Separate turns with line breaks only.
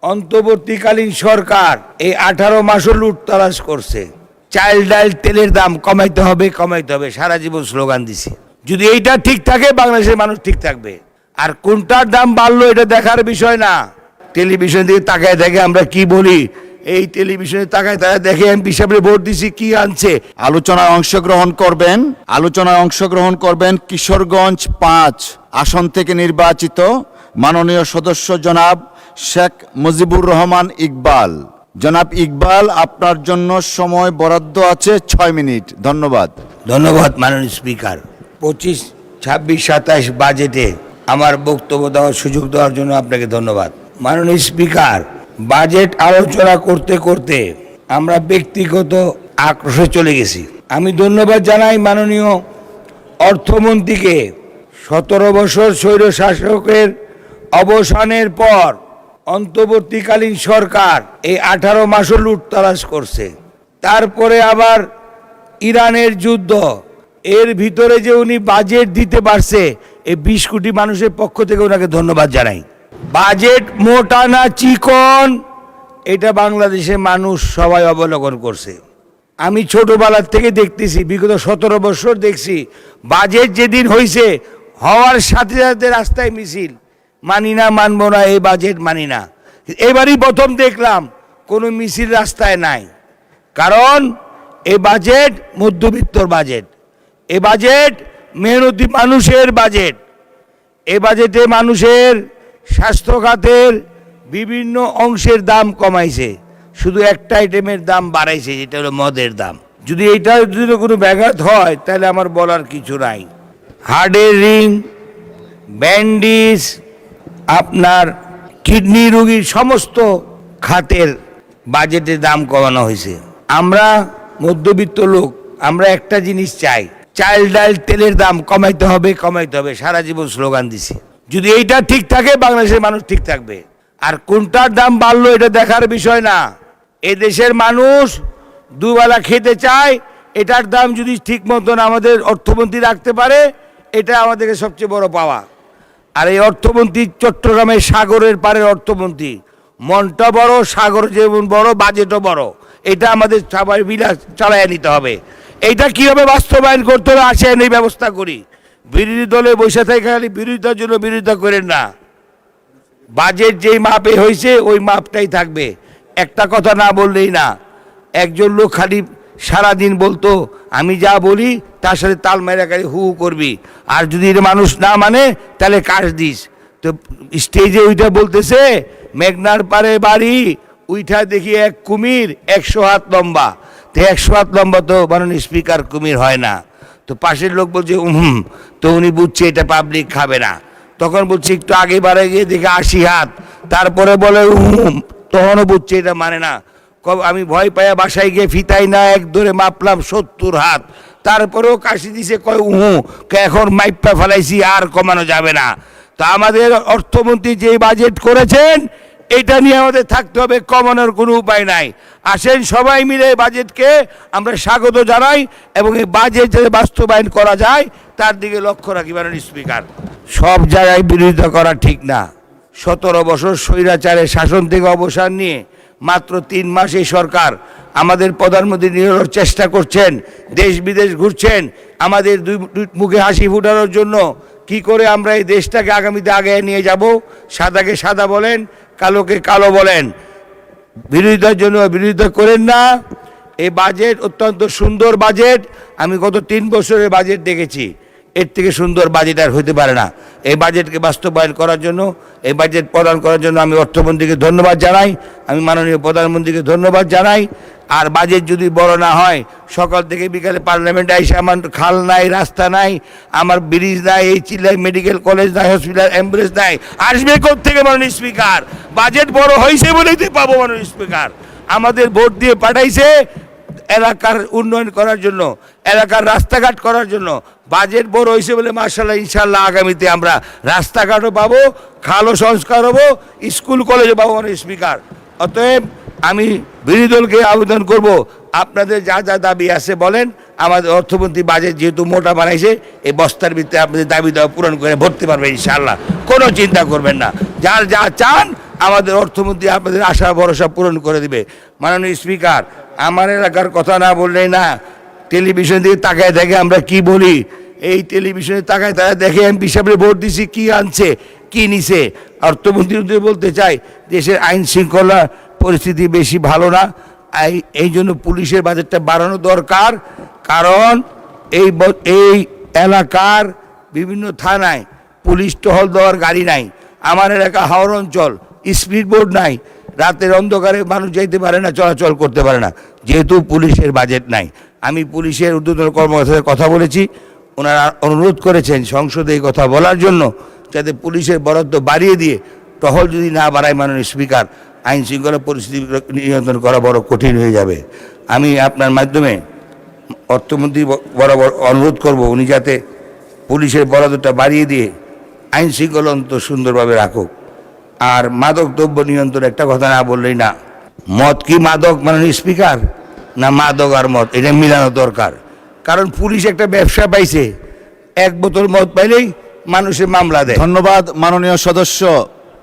অন্তর্বর্তীকালীন সরকার এই 18 মাসও লুটতরাজ করছে। চাল ডাল তেলের দাম কমাইতে হবে, কমাইতে হবে, সারা জীবন স্লোগান দিছে। যদি এইটা ঠিক থাকে বাংলাদেশের মানুষ ঠিক থাকবে। আর কোনটার দাম বাড়লো এটা দেখার বিষয় না। টেলিভিশন দিয়ে তাকায় দেখে আমরা কি বলি, এই টেলিভিশনে তাকায় তারা দেখে এমপি সাহেব ভোট দিছি কি আনছে।
আলোচনায় অংশগ্রহণ করবেন কিশোরগঞ্জ 5 আসন থেকে নির্বাচিত মাননীয় সদস্য জনাব শেখ মুজিবুর রহমান ইকবাল। জনাব ইকবাল, আপনার জন্য সময় বরাদ্দ আছে 6 মিনিট। ধন্যবাদ।
ধন্যবাদ মাননীয় স্পিকার। 25, 26, 27 বাজেটে আমার বক্তব্য দেওয়ার সুযোগ দেওয়ার জন্য আপনাকে ধন্যবাদ। মাননীয় স্পিকার, বাজেট আলোচনা করতে করতে আমরা ব্যক্তিগত আক্রোশে চলে গেছি। আমি ধন্যবাদ জানাই মাননীয় অর্থমন্ত্রীকে। 17 বছর স্বৈর শাসকের অবসানের পর অন্তর্বর্তীকালীন সরকার এই 18 মাসও লুটতরাজ করছে। তারপরে আবার ইরানের যুদ্ধ, এর ভিতরে যে উনি বাজেট দিতে পারছে, এই 20 কোটি মানুষের পক্ষ থেকে ওনাকে ধন্যবাদ জানাই। বাজেট মোটা না চিকন এটা বাংলাদেশের মানুষ সবাই অবলোকন করছে। আমি ছোটবেলার থেকে দেখতেছি, বিগত 17 বছর দেখছি, বাজেট যেদিন হয়েছে হওয়ার সাথে সাথে রাস্তায় মিছিল, মানি না, মানবো না, এই বাজেট মানি না। এবারই প্রথম দেখলাম কোনো মিছিল রাস্তায় নাই। কারণ এই বাজেট মধ্যবিত্তর বাজেট, এ বাজেট মেহনতি মানুষের বাজেট। এ বাজেটে মানুষের স্বাস্থ্য খাতের বিভিন্ন অংশের দাম কমাইছে, শুধু একটা আইটেমের দাম বাড়াইছে, যেটা হলো মদের দাম। যদি এটা যদি কোনো ব্যাঘাত হয় তাহলে আমার বলার কিছু নাই। হার্টের রিং, ব্যান্ডিজ, আপনার কিডনি রোগীর সমস্ত খাতের বাজেটের দাম কমানো হয়েছে। আমরা মধ্যবিত্ত লোক, আমরা একটা জিনিস চাই, চাল ডাল তেলের দাম কমাইতে হবে, কমাইতে হবে, সারা জীবন স্লোগান দিছি। যদি এইটা ঠিক থাকে বাংলাদেশের মানুষ ঠিক থাকবে। আর কোনটার দাম বাড়লো এটা দেখার বিষয় না। এ দেশের মানুষ দুবেলা খেতে চায়, এটার দাম যদি ঠিক মতন আমাদের অর্থমন্ত্রী রাখতে পারে, এটা আমাদেরকে সবচেয়ে বড় পাওয়া। আর এই অর্থমন্ত্রী চট্টগ্রামের সাগরের পাড়ের অর্থমন্ত্রী, মনটা বড়, সাগর যেমন বড়, বাজেটও বড়। এটা আমাদের সবাই বিলাস চালাইয়া নিতে হবে। এইটা কীভাবে বাস্তবায়ন করতে হবে আসেন এই ব্যবস্থা করি। বিরোধী দলে বসে থেকে খালি বিরোধিতার জন্য বিরোধিতা করেন না। বাজেট যেই মাপে হয়েছে ওই মাপটাই থাকবে। একটা কথা না বললেই না। একজন লোক খালি সারাদিন বলতো আমি যা বলি তার সাথে তাল মেরা খালি হু করবি, আর যদি মানুষ না মানে তাহলে কাশ দিস। তো স্টেজে ওইটা বলতেছে মেঘনার পারে বাড়ি, উইঠা দেখি এক কুমির 100 হাত লম্বা। তো 100 হাত লম্বা তো মাননীয় স্পিকার কুমির হয় না। তো পাশের লোক বলছে তো উনি বুঝছে এটা পাবলিক খাবে না। তখন বলছে একটু আগে বাড়ে গিয়ে দেখে 80 হাত, তারপরে বলে তখনও বুঝছে এটা মানে না। আমি ভয় পাইয়া বাসায় গিয়ে ফিতাই না এক ধরে মাপলাম 70 হাত, তারপরেও কাশি দিছে, কয় এখন মাইপা ফেলাইছি, আর কমানো যাবে না। তা আমাদের অর্থমন্ত্রী যে বাজেট করেছেন এটা নিয়ে আমাদের থাকতে হবে, কমানোর কোনো উপায় নাই। আসেন সবাই মিলে বাজেটকে আমরা স্বাগত জানাই এবং এই বাজেট যাতে বাস্তবায়ন করা যায় তার দিকে লক্ষ্য রাখি। মাননীয় স্পিকার, সব জায়গায় বিরোধিতা করা ঠিক না। 17 বছর স্বৈরাচারের শাসন থেকে অবসান নিয়ে মাত্র 3 মাস এই সরকার আমাদের প্রধানমন্ত্রী নিয়োগের চেষ্টা করছেন, দেশ বিদেশ ঘুরছেন আমাদের দুই মুখে হাসি ফুটানোর জন্য। কি করে আমরা এই দেশটাকে আগামীতে আগে নিয়ে যাব। সাদাকে সাদা বলেন, কালোকে কালো বলেন, বিরোধিতার জন্য বিরোধিতা করেন না। এই বাজেট অত্যন্ত সুন্দর বাজেট। আমি গত 3 বছরের বাজেট দেখেছি, এর থেকে সুন্দর বাজেট আর হতে পারে না। এই বাজেটকে বাস্তবায়ন করার জন্য, এই বাজেট প্রদান করার জন্য আমি অর্থমন্ত্রীকে ধন্যবাদ জানাই, আমি মাননীয় প্রধানমন্ত্রীকে ধন্যবাদ জানাই। আর বাজেট যদি বড় না হয়, সকাল থেকে বিকালে পার্লামেন্টে এসে আমার খাল নাই, রাস্তা নাই, আমার ব্রিজ নাই, এই চিল্লাই মেডিকেল কলেজ নাই, হসপিটাল অ্যাম্বুলেন্স নাই, আসবে কোত্থেকে মাননীয় স্পিকার? বাজেট বড় হয়েছে বলেই তো পাবো মাননীয় স্পিকার। আমাদের ভোট দিয়ে পাঠাইছে এলাকার উন্নয়ন করার জন্য, এলাকার রাস্তাঘাট করার জন্য। বাজেট বড় হয়েছে বলে মাশাআল্লাহ ইনশাআল্লাহ আগামীতে আমরা রাস্তাঘাটও পাবো, খালও সংস্কার হবো, স্কুল কলেজও পাবো মাননীয় স্পিকার। অতএব আমি বিরোধী দলকে আবেদন করব, আপনাদের যা যা দাবি আছে বলেন। আমাদের অর্থমন্ত্রী বাজেট যেহেতু মোটা বানাইছে, এই বস্তার ভিতরে আপনাদের দাবি দেওয়া পূরণ করে ভরতে পারবে ইনশাআল্লাহ, কোনো চিন্তা করবেন না। যার যা চান আমাদের অর্থমন্ত্রী আপনাদের আশা ভরসা পূরণ করে দিবে। মাননীয় স্পিকার, আমার এলাকার কথা না বললেই না, টেলিভিশন দিকে তাকায় দেখে আমরা কি বলি, এই টেলিভিশনে তাকায় তারা দেখে এমপি সাহেবের ভোট দিছি কি আনছে কি নিছে। অর্থমন্ত্রী বলতে চাই দেশের আইন শৃঙ্খলা পরিস্থিতি বেশি ভালো না, এই জন্য পুলিশের বাজেটটা বাড়ানো দরকার। কারণ এই এলাকার বিভিন্ন থানায় পুলিশ টহল দেওয়ার গাড়ি নাই। আমার এলাকা হাওড় অঞ্চল, স্পিড বোর্ড নাই, রাতের অন্ধকারে মানুষ যাইতে পারে না, চলাচল করতে পারে না, যেহেতু পুলিশের বাজেট নাই। আমি পুলিশের ঊর্ধ্বতন কর্মকর্তাদের কথা বলেছি, ওনারা অনুরোধ করেছেন সংসদে এই কথা বলার জন্য, যাতে পুলিশের বরাদ্দ বাড়িয়ে দিয়ে টহল যদি না বাড়ায় মাননীয় স্পিকার, আইন শৃঙ্খলা পরিস্থিতি নিয়ন্ত্রণ করা বড় কঠিন হয়ে যাবে। আমি আপনার মাধ্যমে অর্থমন্ত্রী বরাবর অনুরোধ করব, উনি যাতে পুলিশের বরাদ্দটা বাড়িয়ে দিয়ে আইন শৃঙ্খলা অন্তত সুন্দরভাবে রাখুক। আর মাদক দ্রব্য নিয়ন্ত্রণ একটা কথা না বললেই না। মদ কি মাদক মাননীয় স্পিকার? না মাদক আর মদ, এটা মিলানো দরকার। কারণ পুলিশ একটা ব্যবসা পাইছে, এক বোতল মদ পাইলেই মানুষের মামলা দেয়।
ধন্যবাদ মাননীয় সদস্য।